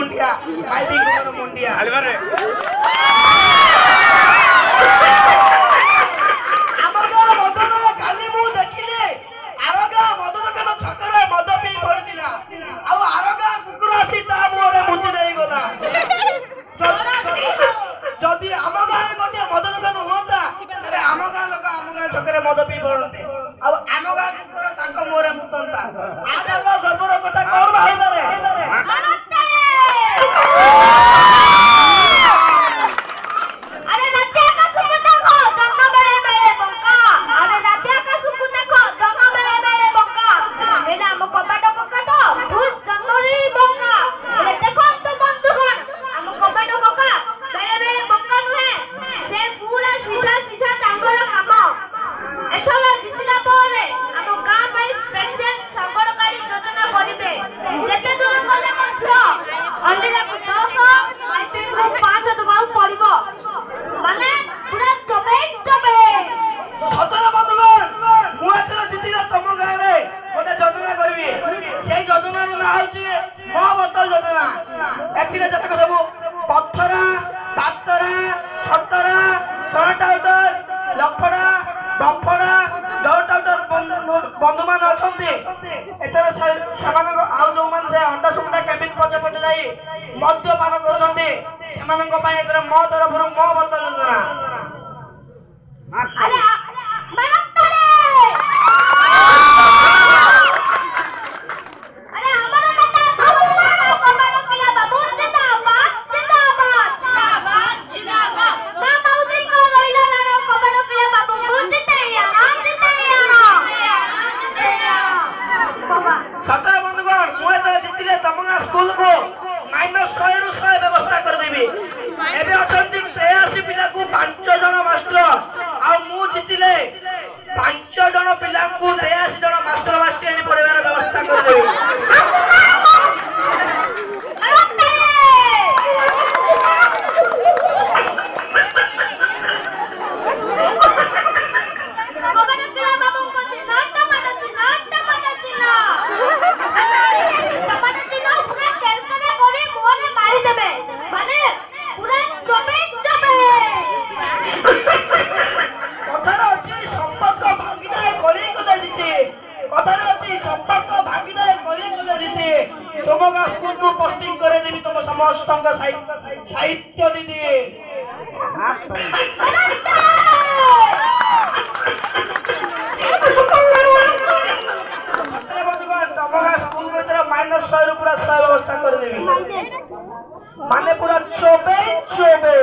ମୁଣ୍ଡିଆ ମାଇପି କୁକୁର ମୁଣ୍ଡିଆ ଆମ ଗାଁ ମଦନ କାଲି ମୁଁ ଦେଖିଲି ଆର ଗାଁ ମଦ ଦୋକାନ ଛକରେ ମଦ ପିଇ ପଡିଥିଲା ଆଉ ଆର ଗାଁ କୁକୁର ଆସି ତା ମୁହଁରେ ମୁତି ଦେଇଗଲା। ଯଦି ଆମ ଗାଁରେ ଗୋଟିଏ ମଦ ଦୋକାନ ହୁଅନ୍ତା ତେବେ ଆମ ଗାଁ ଲୋକ ଆମ ଗାଁ ଛକରେ ମଦ ପିଇ ପଡନ୍ତେ ଆଉ ଆମ ଗାଁ କୁକୁର ତାଙ୍କ ମୁହଁରେ ମୁତନ୍ତା। ଗର୍ବର କଥା କଣ ଭାଇପାରେ? ପଥରା ପାତରା ଛତରା ଛଣାଟାଉଟର ଲଫଡା ଡଫଡା ଡଟାଉଟର ବନ୍ଧୁମାନେ ଅଛନ୍ତି ଏଥର ସେମାନଙ୍କ ଆଉ ଯୋଉମାନେ ସେ ଅଣ୍ଡା ସୁକୁଟା କେବିନ ପଛପଟେ ଯାଇ ମଦ୍ୟପାନ କରୁଛନ୍ତି ସେମାନଙ୍କ ପାଇଁ ଏଥର ମୋ ତରଫରୁ ମୋ ବୋତଲ ଯୋଜନା। ଏବେ ଅଛନ୍ତି 83 ପିଲାକୁ 5 ଜଣ ମାଷ୍ଟର ଆଉ ମୁଁ ଜିତିଲେ 5 ଜଣ ପିଲାଙ୍କୁ 83 ଜଣ ମାଷ୍ଟର ମାଷ୍ଟରାଣୀ ପଢେଇବାର ବ୍ୟବସ୍ଥା କରିଦେବି। तुम स्कूल को पोस्टिंग करे देवी तुम समस्त साहित्य दीदी तुम स्कूल को -100 पूरा 100 व्यवस्था कर देवी माने पूरा चोबे चोबे